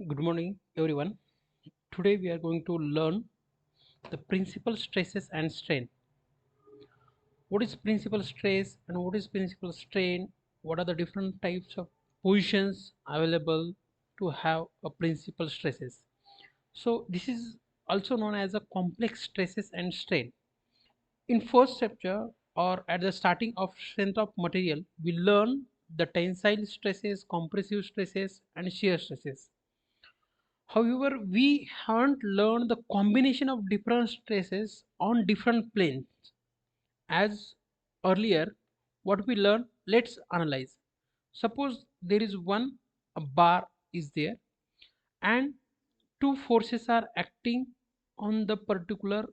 Good morning, everyone. Today we are going to learn the principal stresses and strain. What is principal stress and what is principal strain? What are the different types of positions available to have a principal stresses? So this is also known as a complex stresses and strain. In first chapter or at the starting of strength of material, we learn the tensile stresses, compressive stresses, and shear stresses. However, we haven't learned the combination of different stresses on different planes. As earlier, what we learned, let's analyze. Suppose there is one a bar is there and two forces are acting on the particular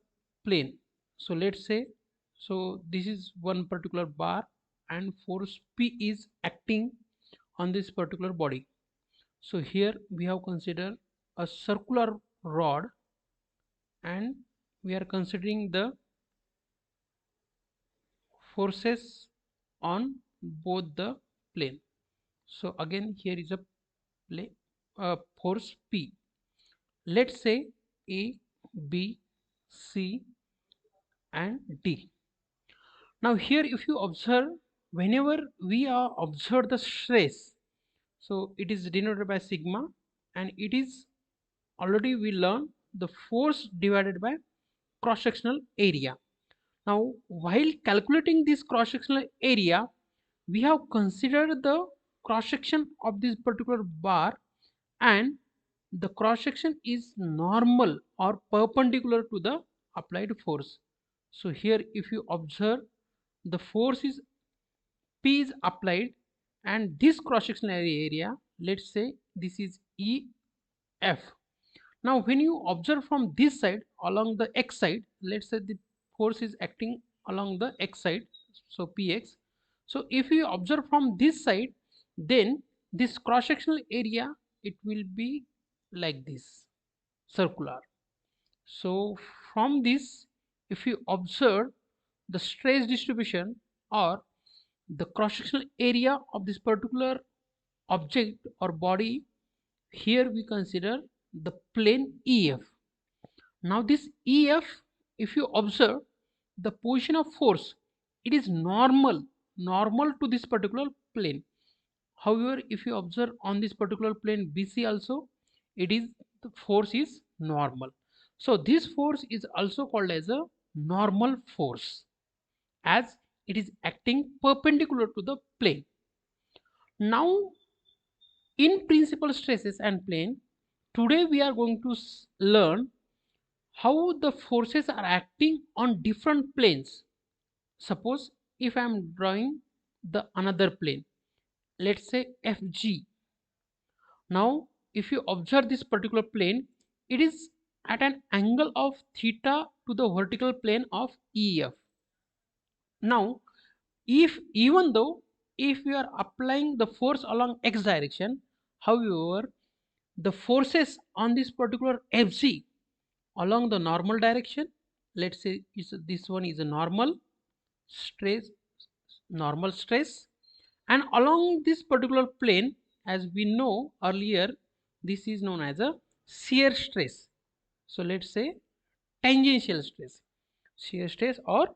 plane. So let's say, so this is one particular bar and force P is acting on this particular body. So here we have considered a circular rod and we are considering the forces on both the plane. So again here is a force P. Let's say A, B, C and D. Now here if you observe, whenever we are observe the stress, so it is denoted by sigma and it is already we learn the force divided by cross sectional area. Now while calculating this cross sectional area, we have considered the cross section of this particular bar and the cross section is normal or perpendicular to the applied force. So here if you observe, the force is P is applied and this cross sectional area, let's say this is EF. Now when you observe from this side along the x side, let's say the force is acting along the x side, so Px. So if you observe from this side, then this cross sectional area it will be like this, circular. So from this, if you observe the stress distribution or the cross sectional area of this particular object or body, here we consider the plane EF. Now this EF, if you observe the position of force, it is normal to this particular plane. However, if you observe on this particular plane BC also, it is the force is normal. So this force is also called as a normal force as it is acting perpendicular to the plane. Now in principal stresses and plane, today we are going to learn how the forces are acting on different planes. Suppose if I am drawing the another plane, let's say FG. Now if you observe this particular plane, it is at an angle of theta to the vertical plane of EF. Now if even though if we are applying the force along x direction, however the forces on this particular FG along the normal direction, let's say this one is a stress normal stress, and along this particular plane, as we know earlier, this is known as a shear stress. So let's say tangential stress, shear stress or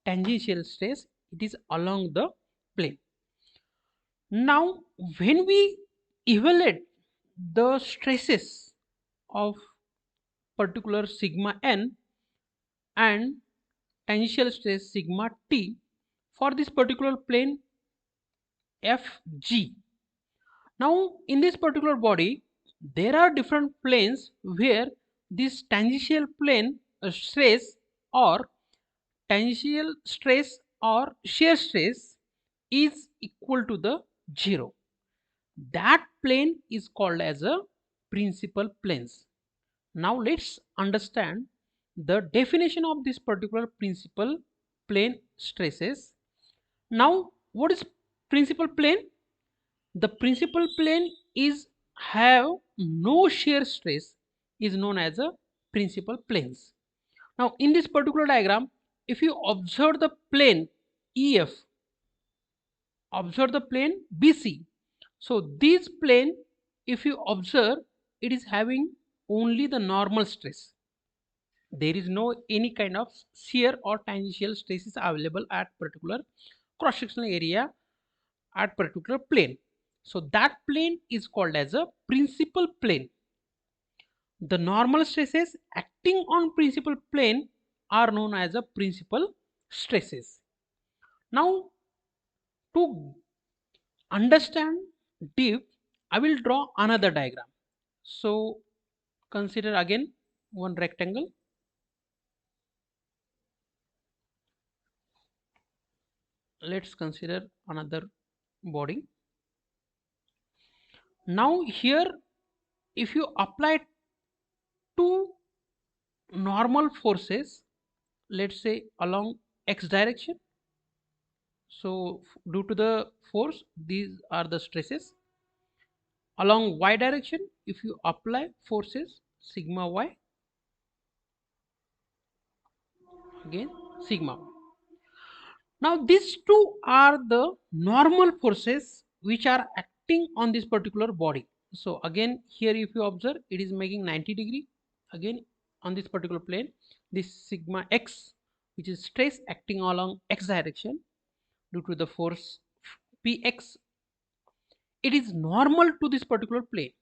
tangential stress, it is along the plane. Now when we evaluate the stresses of particular sigma n and tangential stress sigma t for this particular plane FG. Now in this particular body there are different planes where this tangential plane stress or tangential stress or shear stress is equal to the 0. That plane is called as a principal planes. Now let's understand the definition of this particular principal plane stresses. Now what is principal plane? The principal plane is have no shear stress is known as a principal planes. Now in this particular diagram, if you observe the plane observe the plane BC. So this plane if you observe, it is having only the normal stress. There is no any kind of shear or tangential stress is available at particular cross sectional area at particular plane. So that plane is called as a principal plane. The normal stresses acting on principal plane are known as a principal stresses. Now, to understand deep, I will draw another diagram. So consider again one rectangle. Let's consider another body. Now here, if you apply two normal forces, let's say along x direction, so due to the force, these are the stresses. Along y direction, if you apply forces sigma y, again sigma. Now these two are the normal forces which are acting on this particular body. So again here if you observe, it is making 90 degree again on this particular plane. This sigma x, which is stress acting along x direction due to the force px, it is normal to this particular plane.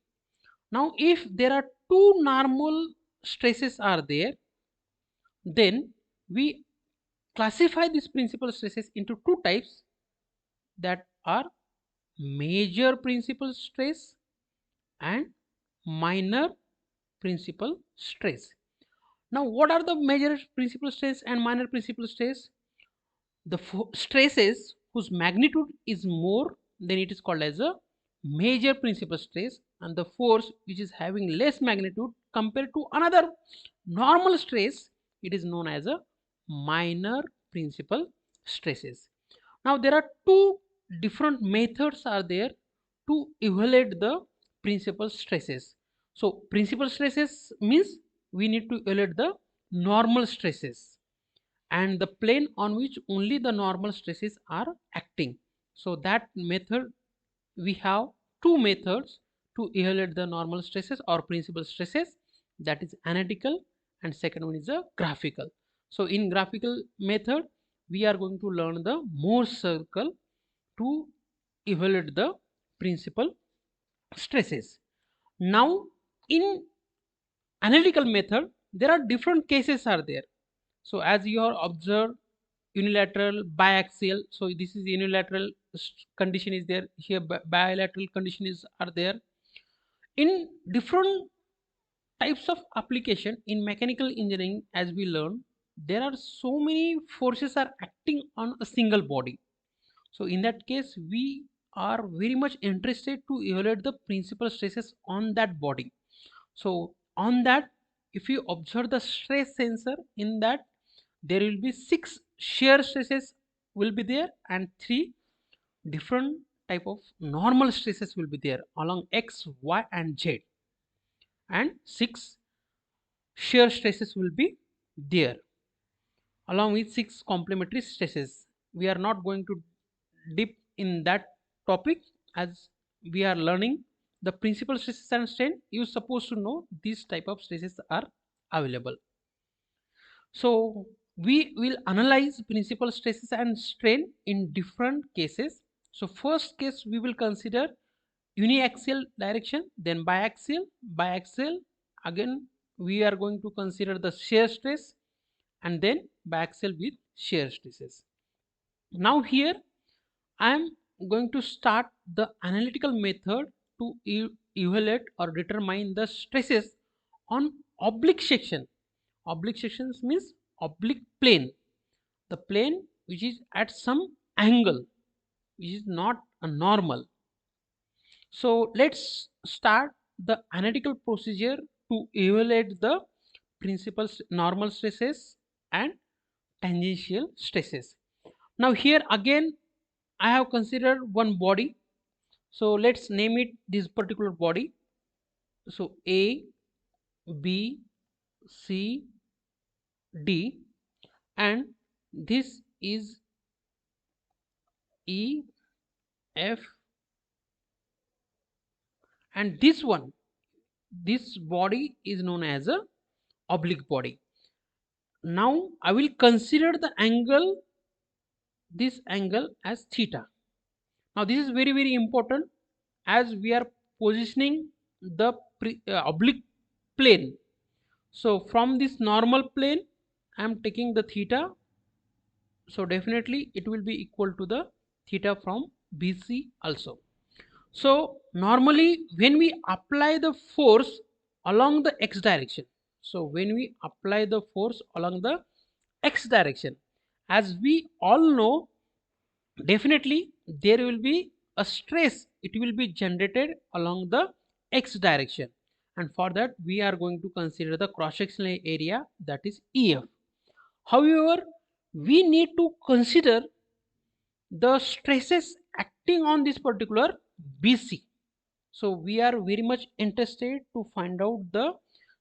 Now if there are two normal stresses are there, then we classify these principal stresses into two types, that are major principal stress and minor principal stress. Now what are the major principal stress and minor principal stress? The stresses whose magnitude is more, then it is called as a major principal stress, and the force which is having less magnitude compared to another normal stress, it is known as a minor principal stresses. Now there are two different methods are there to evaluate the principal stresses. So principal stresses means we need to evaluate the normal stresses and the plane on which only the normal stresses are acting. So that method, we have two methods to evaluate the normal stresses or principal stresses, that is analytical and second one is a graphical. So in graphical method, we are going to learn the Morse circle to evaluate the principal stresses. Now in analytical method, there are different cases are there. So as you are observed, unilateral, biaxial. So this is unilateral condition is there. Here bilateral condition is are there. In different types of application in mechanical engineering, as we learn, there are so many forces are acting on a single body. So in that case, we are very much interested to evaluate the principal stresses on that body. So on that, if you observe the stress sensor, in that there will be 6 shear stresses will be there and 3 different type of normal stresses will be there along x, y and z, and 6 shear stresses will be there along with 6 complementary stresses. We are not going to deep in that topic, as we are learning the principal stresses and strain. You supposed to know these type of stresses are available. So we will analyze principal stresses and strain in different cases. So first case we will consider uniaxial direction, then biaxial, again we are going to consider the shear stress, and then biaxial with shear stresses. Now here I am going to start the analytical method to evaluate or determine the stresses on oblique section. Oblique sections means oblique plane, the plane which is at some angle, which is not a normal. So let's start the analytical procedure to evaluate the principal normal stresses and tangential stresses. Now here again I have considered one body. So let's name it this particular body. So A, B, C, D, and this is E, F and this one, this body is known as a oblique body. Now I will consider the angle, this angle as theta. Now this is very important, as we are positioning the oblique plane. So from this normal plane I am taking the theta, so definitely it will be equal to the theta from BC also. So normally when we apply the force along the x direction, so when we apply the force along the x direction, as we all know, definitely there will be a stress, it will be generated along the x direction, and for that we are going to consider the cross sectional area, that is EF. However, we need to consider the stresses acting on this particular BC. So we are very much interested to find out the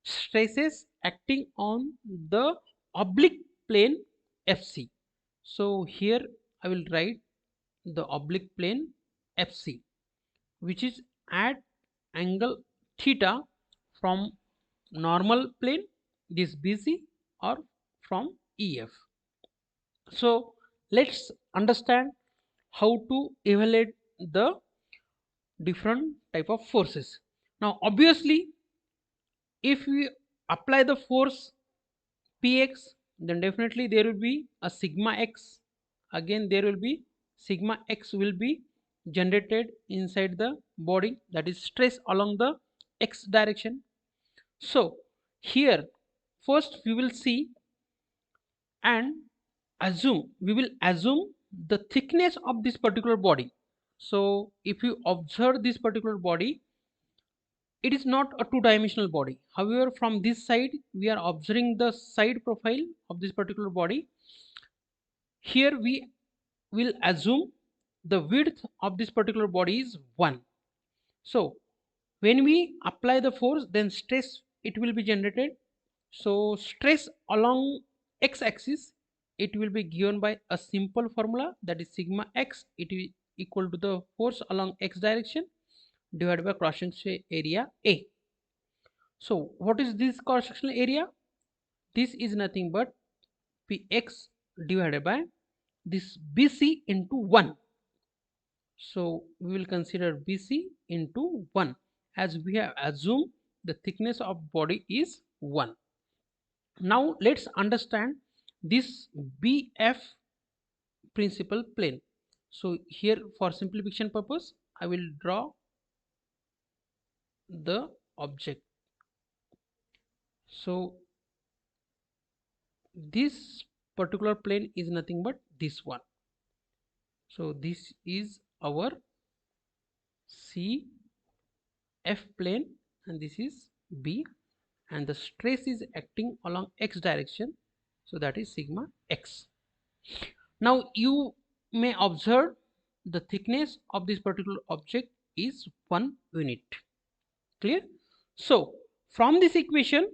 stresses acting on the oblique plane FC. So here I will write the oblique plane FC, which is at angle theta from normal plane, this BC, or from EF. So let's understand how to evaluate the different type of forces. Now obviously if we apply the force Px, then definitely there will be a sigma x, again there will be sigma x will be generated inside the body, that is stress along the x direction. So here first we will see and we will assume the thickness of this particular body. So if you observe this particular body, it is not a two-dimensional body. However, from this side we are observing the side profile of this particular body. Here we will assume the width of this particular body is 1. So when we apply the force, then stress it will be generated. So stress along x-axis, it will be given by a simple formula, that is sigma x, it is equal to the force along x direction divided by cross sectional area A. So what is this cross sectional area? This is nothing but Px divided by this BC into 1. So we will consider BC into 1, as we have assumed the thickness of body is 1. Now let's understand this BF principal plane. So here for simplification purpose I will draw the object. So this particular plane is nothing but this one. So this is our CF plane and this is B, and the stress is acting along x direction, so that is sigma x. Now you may observe the thickness of this particular object is 1 unit. Clear? So from this equation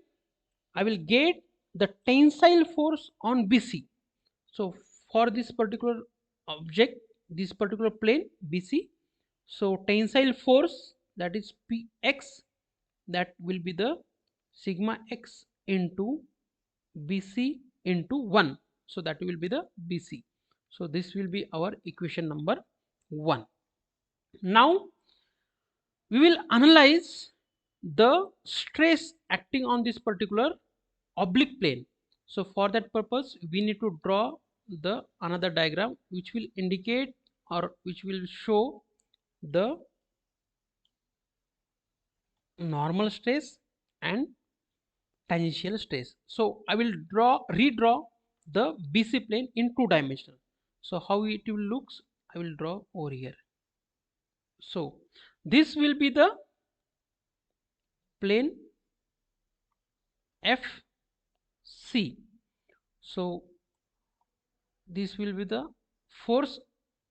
I will get the tensile force on BC. So for this particular object, this particular plane BC, so tensile force, that is Px, that will be the sigma x into BC into 1. So that will be the BC. So this will be our equation number 1. Now we will analyze the stress acting on this particular oblique plane. So for that purpose we need to draw the another diagram which will indicate or which will show the normal stress and tangential stress. So I will redraw the BC plane in 2-dimensional. So how it will looks, I will draw over here. So this will be the plane FC. So this will be the force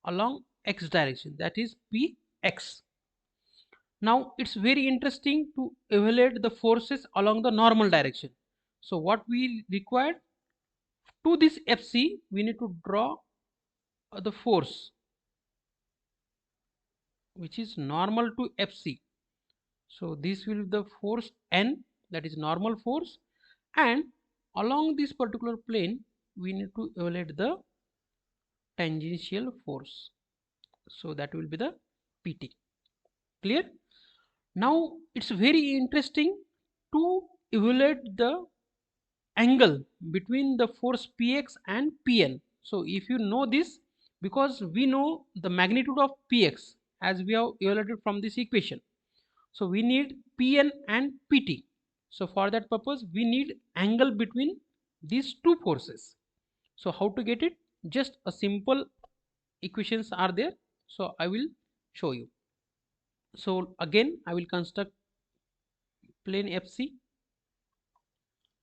along x direction, that is Px. Now it's very interesting to evaluate the forces along the normal direction. So what we require to this FC, we need to draw the force which is normal to FC. So this will be the force N, that is normal force, and along this particular plane we need to evaluate the tangential force. So that will be the PT. Clear? Now it's very interesting to evaluate the angle between the force Px and Pn. So if you know this, because we know the magnitude of Px as we have evaluated from this equation, so we need Pn and Pt. So for that purpose we need angle between these two forces. So how to get it? Just a simple equations are there, so I will show you. So again I will construct plane FC.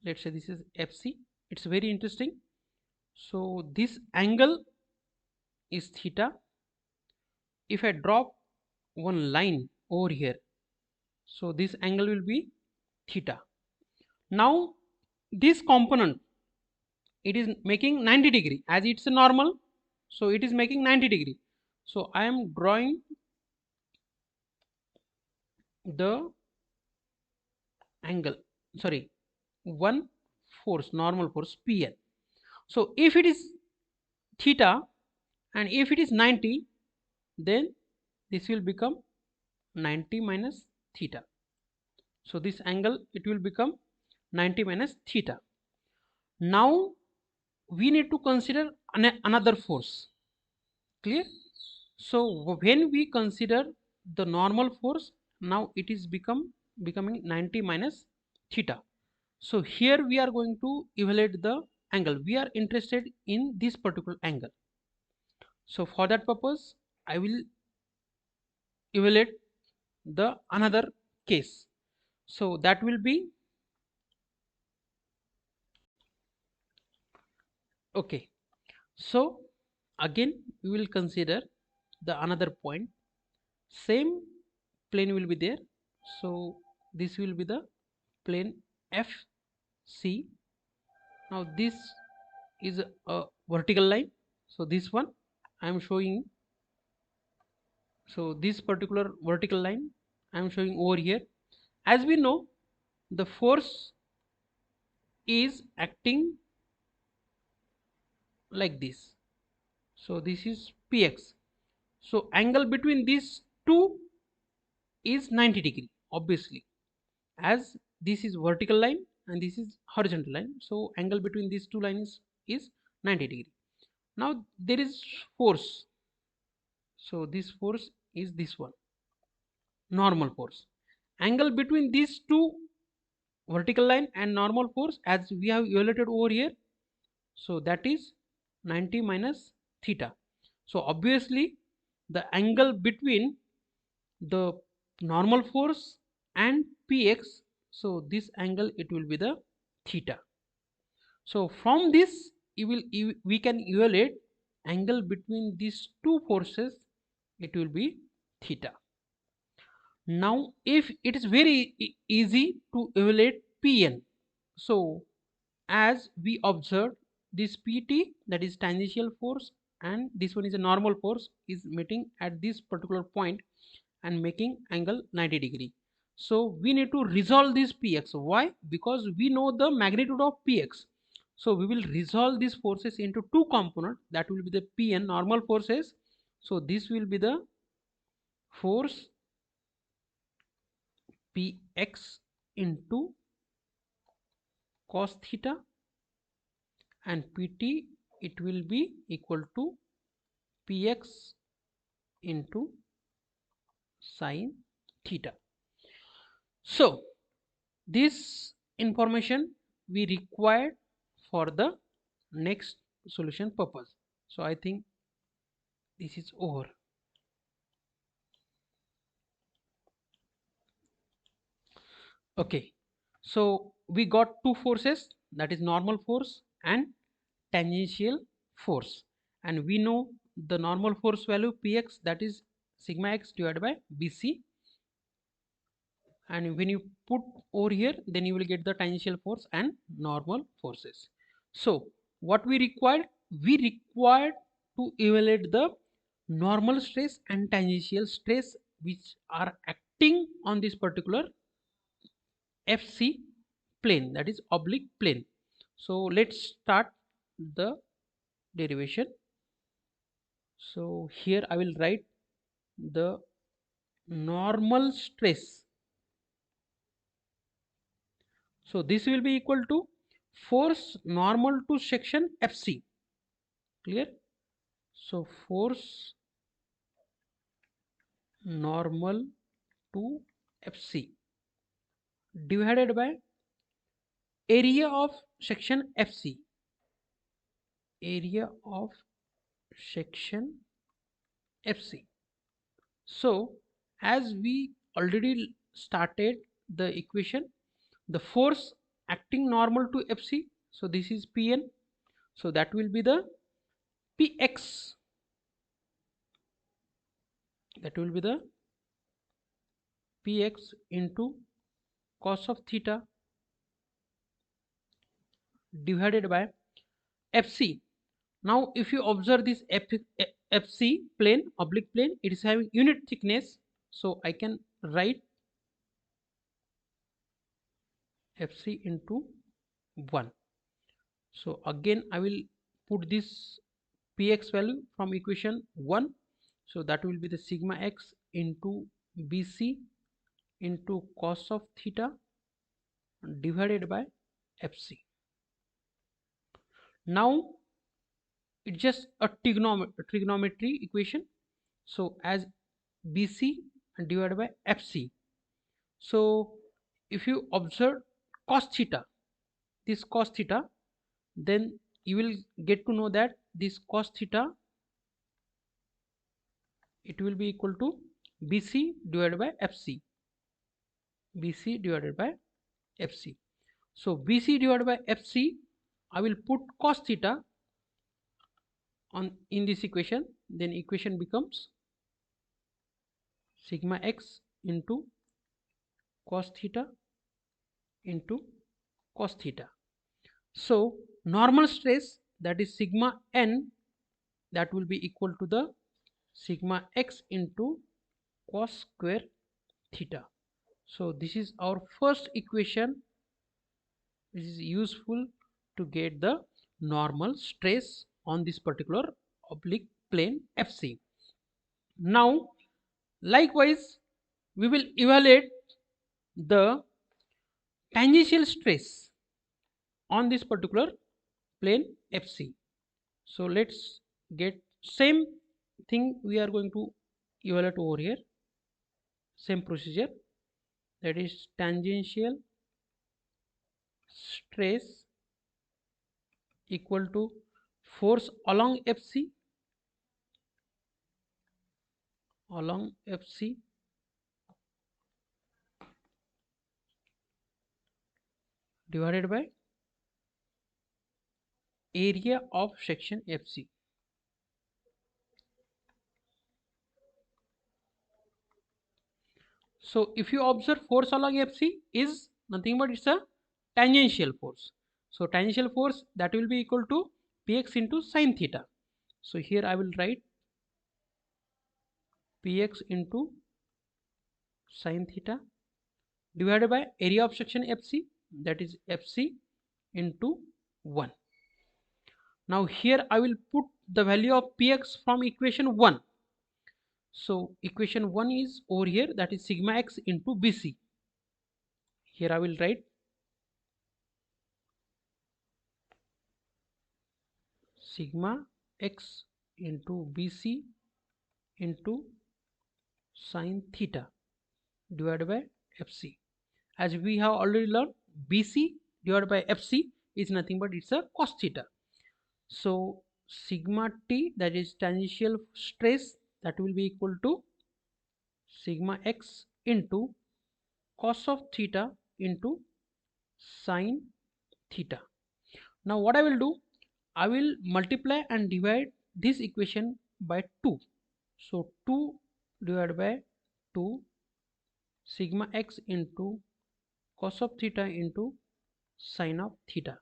Let's say this is FC. It's very interesting. So this angle is theta. If I drop one line over here, so this angle will be theta. Now this component, it is making 90 degree as it's a normal, so it is making 90 degree. So I am drawing the angle, sorry, one force, normal force Pn. So if it is theta and if it is 90, then this will become 90 minus theta. So this angle, it will become 90 minus theta. Now we need to consider another force. Clear? So when we consider the normal force, now it is becoming 90 minus theta. So here we are going to evaluate the angle. We are interested in this particular angle. So for that purpose I will evaluate the another case. So that will be, okay, so again we will consider the another point. Same plane will be there. So this will be the plane FC. Now this is a vertical line. So this one I am showing. So this particular vertical line I am showing over here. As we know, the force is acting like this. So this is Px. So angle between these two is 90 degree, obviously, as this is vertical line and this is horizontal line. So angle between these two lines is 90 degree. Now there is force. So this force is this one, normal force. Angle between these two, vertical line and normal force, as we have evaluated over here, so that is 90 minus theta. So obviously the angle between the normal force and Px, so this angle it will be the theta. So from this we can evaluate angle between these two forces, it will be theta. Now if it is very easy to evaluate Pn, so as we observed, this Pt, that is tangential force, and this one is a normal force, is meeting at this particular point and making angle 90 degree. So we need to resolve this Px. Why? Because we know the magnitude of Px. So we will resolve these forces into two components, that will be the Pn, normal forces. So this will be the force Px into cos theta, and Pt, it will be equal to Px into sin theta. So this information we required for the next solution purpose. So I think this is over. Okay, so we got two forces, that is normal force and tangential force, and we know the normal force value Px, that is sigma x divided by Bc, and when you put over here, then you will get the tangential force and normal forces. So what we required to evaluate the normal stress and tangential stress which are acting acting on this particular FC plane, that is oblique plane. So let's start the derivation. So here I will write the normal stress. So this will be equal to force normal to section FC. Clear? So force normal to FC divided by area of section FC. Area of section FC. So as we already started the equation, the force acting normal to FC, so this is Pn, so that will be the Px, that will be the Px into cos of theta divided by FC. Now if you observe this FC plane, oblique plane, it is having unit thickness, so I can write FC into 1. So again I will put this Px value from equation 1, so that will be the sigma x into BC into cos of theta divided by FC. Now it's just a trigonometry equation, so as BC divided by FC. So if you observe cos theta, this cos theta, then you will get to know that this cos theta, it will be equal to BC divided by FC. BC divided by FC. So BC divided by FC, I will put cos theta on in this equation, then equation becomes sigma x into cos theta into cos theta. So normal stress, that is sigma n, that will be equal to the sigma x into cos square theta. So this is our first equation which is useful to get the normal stress on this particular oblique plane FC. Now likewise we will evaluate the tangential stress on this particular plane FC. So let's get same thing we are going to evaluate over here, same procedure, that is tangential stress equal to force along FC divided by area of section FC. So if you observe, force along FC is nothing but it's a tangential force. So tangential force, that will be equal to Px into sin theta. So here I will write Px into sin theta divided by area of section FC, that is FC into 1. Now here I will put the value of Px from equation 1. So equation 1 is over here, that is sigma x into BC. Here I will write sigma x into BC into sin theta divided by FC. As we have already learned, BC divided by FC is nothing but it's a cos theta. So sigma t, that is tangential stress, that will be equal to sigma x into cos of theta into sin theta. Now what I will do, I will multiply and divide this equation by 2. So 2 divided by 2 sigma x into cos of theta into sin of theta.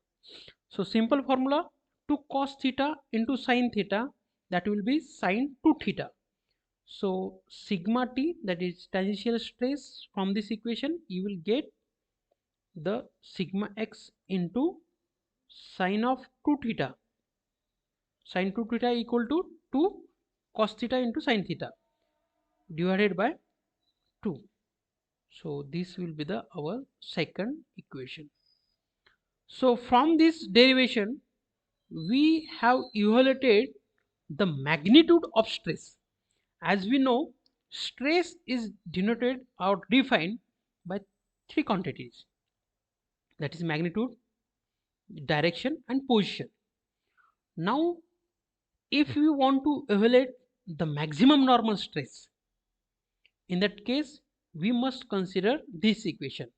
So simple formula, 2 cos theta into sin theta, that will be sin 2 theta. So sigma t, that is tangential stress, from this equation you will get the sigma x into sine of 2 theta. Sine 2 theta equal to 2 cos theta into sine theta divided by 2. So this will be the our second equation. So from this derivation we have evaluated the magnitude of stress. As we know, stress is denoted or defined by three quantities, that is magnitude, direction and position. Now if we want to evaluate the maximum normal stress, in that case we must consider this equation.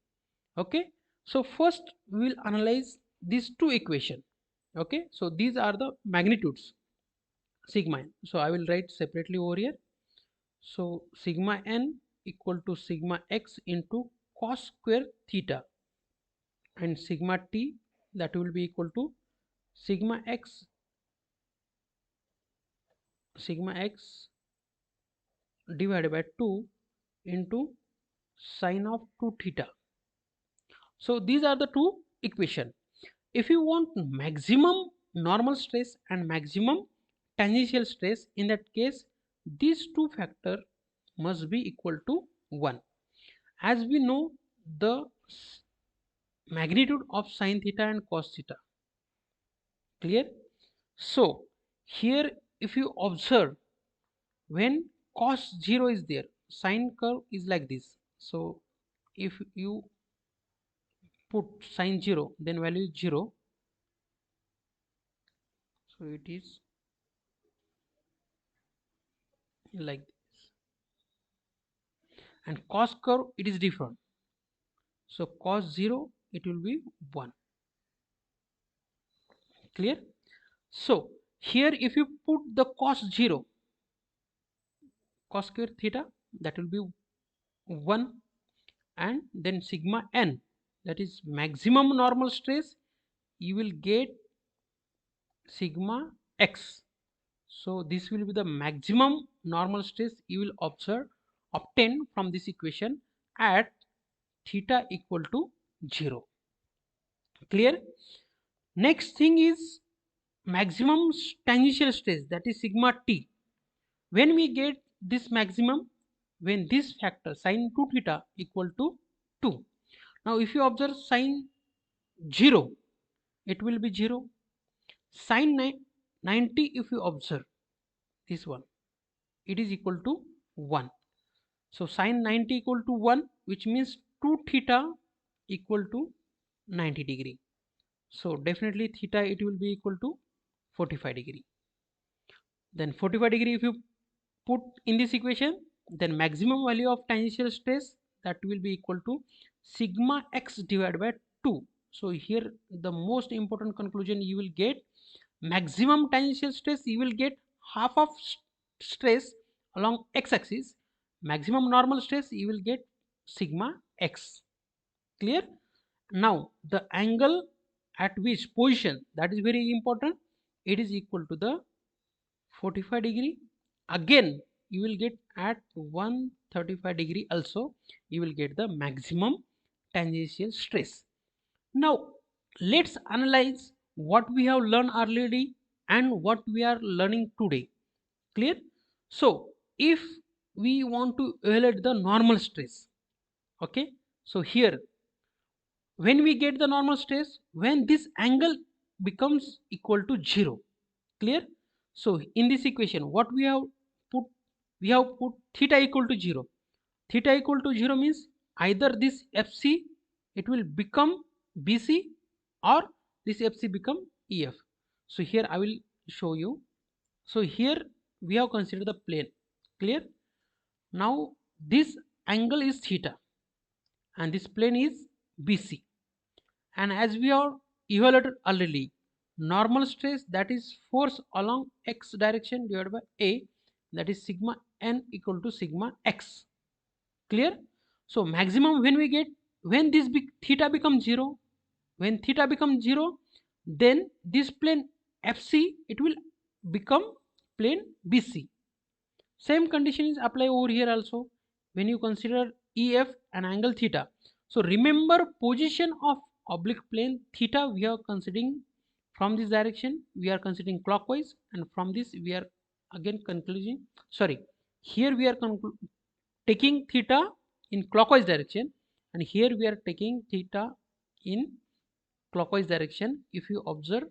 Okay, so first we will analyze these two equations. Okay, so these are the magnitudes sigma n. So I will write separately over here. So sigma n equal to sigma x into cos square theta, and sigma t, that will be equal to sigma x divided by 2 into sine of 2 theta. So these are the two equations. If you want maximum normal stress and maximum tangential stress, in that case these two factors must be equal to 1. As we know the magnitude of sine theta and cos theta. Clear? So here if you observe, when cos 0 is there, sine curve is like this. So if you put sine 0, then value is 0. So it is like this. And cos curve, it is different. So cos 0, it will be 1. Clear? So here if you put the cos 0, cos square theta, that will be 1, and then sigma n, that is maximum normal stress, you will get sigma x. So this will be the maximum normal stress you will obtain from this equation at theta equal to 0. Clear? Next thing is maximum tangential stress, that is sigma t. When we get this maximum, when this factor sine 2 theta equal to 2. Now if you observe sine 0, it will be 0. Sine 90, if you observe this one, it is equal to 1. So sine 90 equal to 1, which means 2 theta equal to 90 degree. So definitely theta, it will be equal to 45 degree. Then 45 degree if you put in this equation, then maximum value of tangential stress, that will be equal to sigma x divided by 2. So here the most important conclusion you will get, maximum tangential stress you will get half of stress along x-axis, maximum normal stress you will get sigma x. Clear? Now the angle at which position, that is very important, it is equal to the 45 degree. Again you will get at 135 degree also, you will get the maximum tangential stress. Now let's analyze what we have learned already and what we are learning today. Clear? So if we want to evaluate the normal stress, okay, so here when we get the normal stress, when this angle becomes equal to 0. Clear? So in this equation what put we have put theta equal to 0. Theta equal to 0 means either this FC, it will become BC, or this FC become EF. So here I will show you. So here we have considered the plane. Clear? Now this angle is theta and this plane is BC, and as we have evaluated already, normal stress, that is force along x direction divided by A, that is sigma n equal to sigma x. Clear? So maximum when we get, when this theta becomes 0, when theta becomes 0, then this plane FC, it will become plane BC. Same condition is apply over here also when you consider EF and angle theta. So remember position of oblique plane theta we are considering from this direction, we are considering clockwise, and from this we are again concluding, sorry, here we are taking theta in clockwise direction, and here we are taking theta in clockwise direction if you observe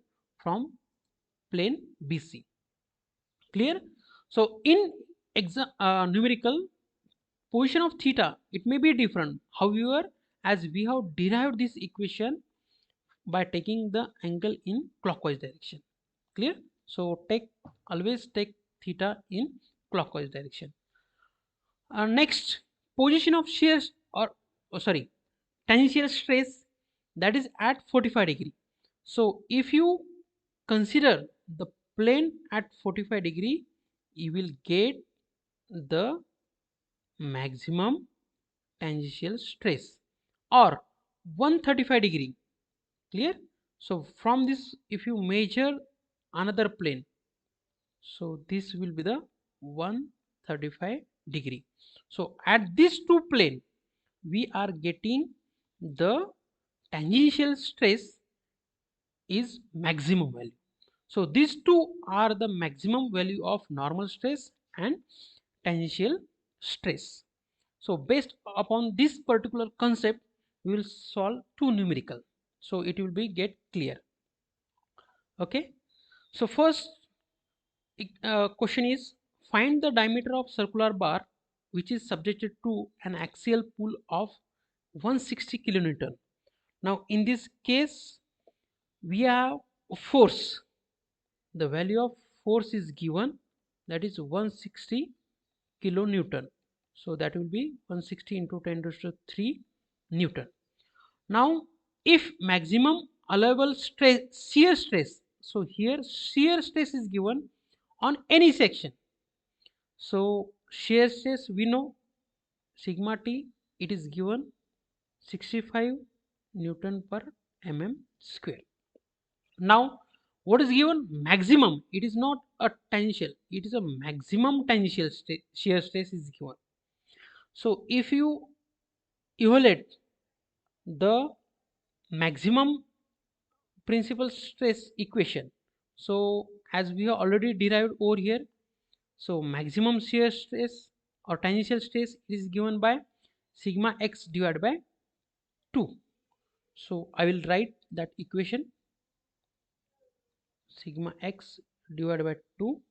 from plane BC. Clear? So in numerical position of theta it may be different, however as we have derived this equation by taking the angle in clockwise direction. Clear? So always take theta in clockwise direction. Next, position of shear or sorry, tangential stress, that is at 45 degree. So if you consider the plane at 45 degree, you will get the maximum tangential stress or 135 degree. Clear? So from this if you measure another plane, so this will be the 135 degree. So at these two plane we are getting the tangential stress is maximum value. So these two are the maximum value of normal stress and tangential stress. So based upon this particular concept we will solve two numerical, so it will be get clear. Okay, so first question is find the diameter of circular bar which is subjected to an axial pull of 160 kilonewton. Now in this case we have force, the value of force is given, that is 160 kilonewton. So that will be 160 into 10 raised to 3 Newton. Now if maximum allowable stress, shear stress, so here shear stress is given on any section. So shear stress we know sigma t, it is given 65 Newton per mm square. Now what is given? Maximum, it is not a tangential, it is a maximum tangential shear stress is given. So if you evaluate the maximum principal stress equation, so as we have already derived over here, so maximum shear stress or tangential stress is given by sigma x divided by 2. So I will write that equation, sigma x divided by 2.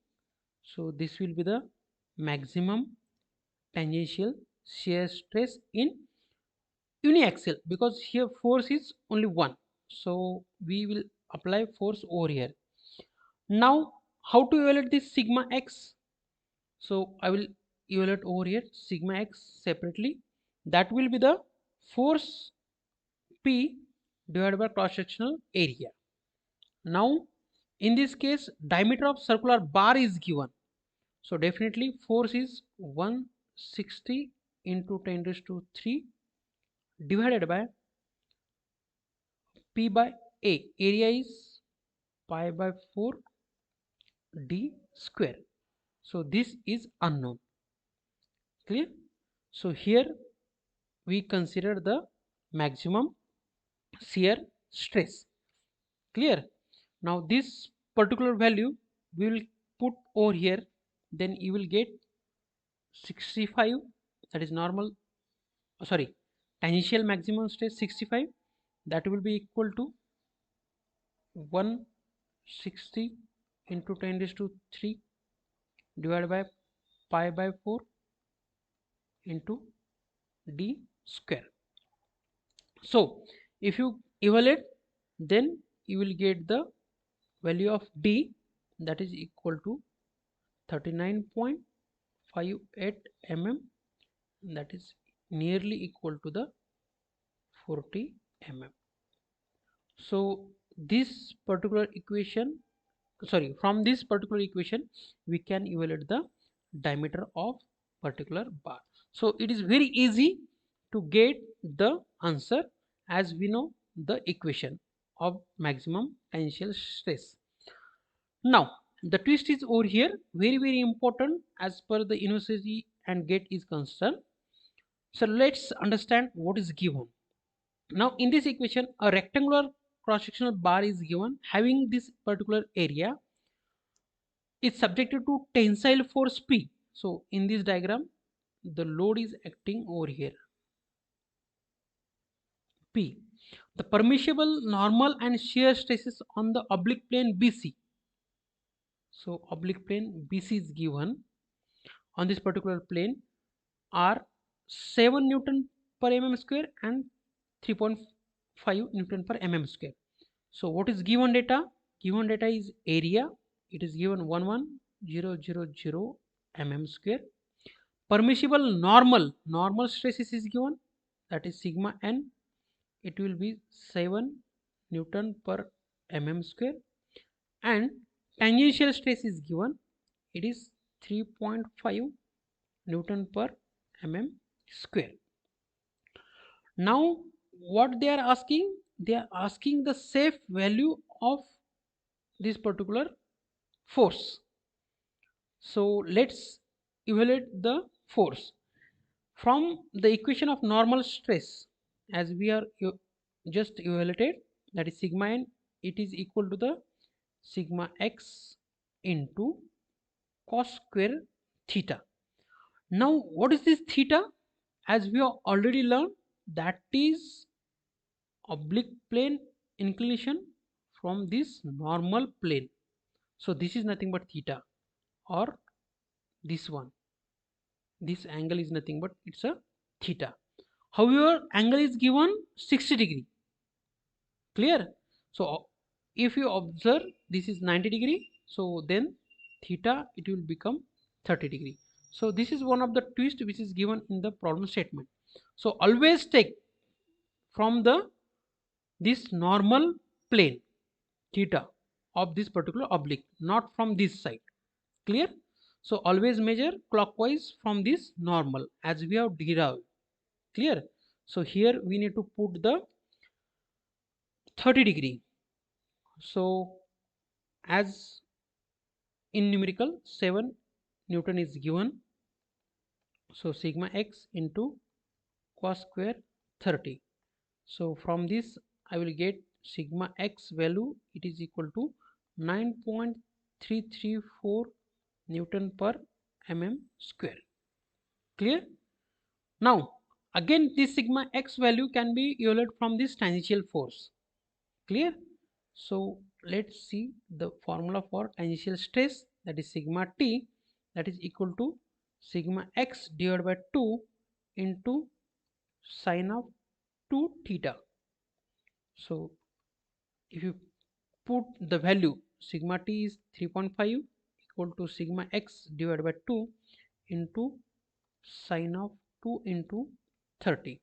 So this will be the maximum tangential shear stress in uniaxial, because here force is only one, so we will apply force over here. Now how to evaluate this sigma x? So I will evaluate over here sigma x separately, that will be the force P divided by cross sectional area. Now in this case diameter of circular bar is given, so definitely force is 160 into 10 raised to 3 divided by P by A, area is pi by 4 d square. So this is unknown. Clear? So here we consider the maximum shear stress. Clear? Now this particular value we will put over here, then you will get 65, that is normal, sorry, tangential maximum stress 65, that will be equal to 160 into 10 raised to 3 divided by pi by 4 into d square. So if you evaluate, then you will get the value of d, that is equal to 39.58 mm, that is nearly equal to the 40 mm. So this particular equation, sorry, from this particular equation we can evaluate the diameter of particular bar. So it is very easy to get the answer as we know the equation of maximum tangential stress. Now the twist is over here, very important as per the university and GATE is concerned. So let's understand what is given. Now in this equation, a rectangular cross-sectional bar is given having this particular area is subjected to tensile force P. So in this diagram, the load is acting over here, P. The permissible normal and shear stresses on the oblique plane BC. So oblique plane BC is given on this particular plane are 7 Newton per mm square and 3.5 Newton per mm square. So what is given data? Given data is area. It is given 11000 mm square. Permissible normal stresses is given, that is sigma n. It will be 7 Newton per mm square, and tangential stress is given. It is 3.5 Newton per mm square. Now what they are asking? They are asking the safe value of this particular force. So let's evaluate the force from the equation of normal stress, as we are just evaluated, that is sigma n. It is equal to the sigma x into cos square theta. Now what is this theta? As we have already learned, that is oblique plane inclination from this normal plane. So this is nothing but theta, or this one, this angle is nothing but it's a theta. However, angle is given 60 degree. Clear? So if you observe, this is 90 degree, so then theta it will become 30 degree. So this is one of the twist which is given in the problem statement. So always take from the this normal plane theta of this particular oblique, not from this side. Clear? So always measure clockwise from this normal as we have derived. Clear? So here we need to put the 30 degree. So as in numerical 7 Newton is given, so sigma x into cos square 30. So from this I will get sigma x value, it is equal to 9.334 Newton per mm square. Clear? Now again this sigma x value can be evaluated from this tangential force. Clear? So let's see the formula for tangential stress, that is sigma t, that is equal to sigma x divided by 2 into sine of 2 theta. So if you put the value, sigma t is 3.5 equal to sigma x divided by 2 into sine of 2 into 30.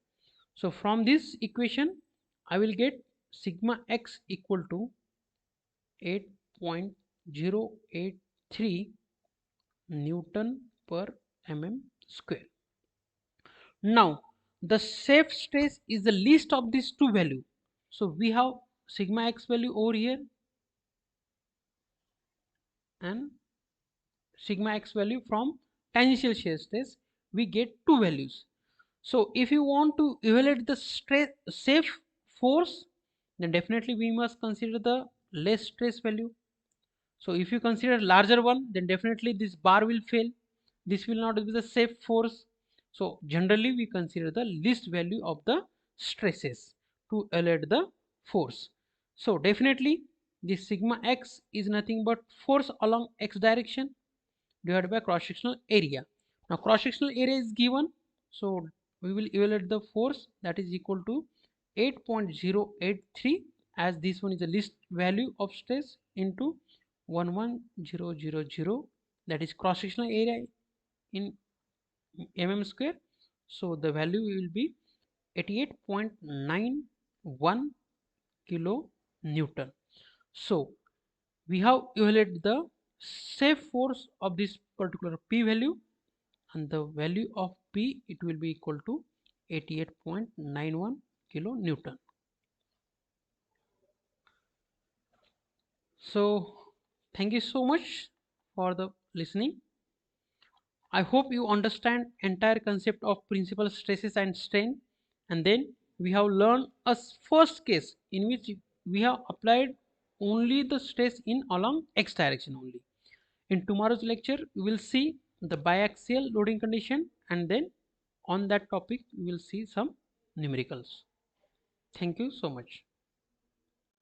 So from this equation I will get sigma x equal to 8.083 Newton per mm square. Now the safe stress is the least of these two values. So we have sigma x value over here and sigma x value from tangential shear stress. We get two values. So if you want to evaluate the stress safe force, then definitely we must consider the less stress value. So if you consider larger one, then definitely this bar will fail. This will not be the safe force. So generally we consider the least value of the stresses to evaluate the force. So definitely this sigma x is nothing but force along x direction divided by cross sectional area. Now cross sectional area is given, so we will evaluate the force, that is equal to 8.083, as this one is the least value of stress, into 11000, that is cross sectional area in mm square. So the value will be 88.91 kilo Newton. So we have evaluated the safe force of this particular p value, and the value of p it will be equal to 88.91 kilo Newton. So Thank you so much for the listening. I hope you understand entire concept of principal stresses and strain, and then we have learned a first case in which we have applied only the stress in along x direction only. In tomorrow's lecture we will see the biaxial loading condition, and then on that topic we will see some numericals. Thank you so much.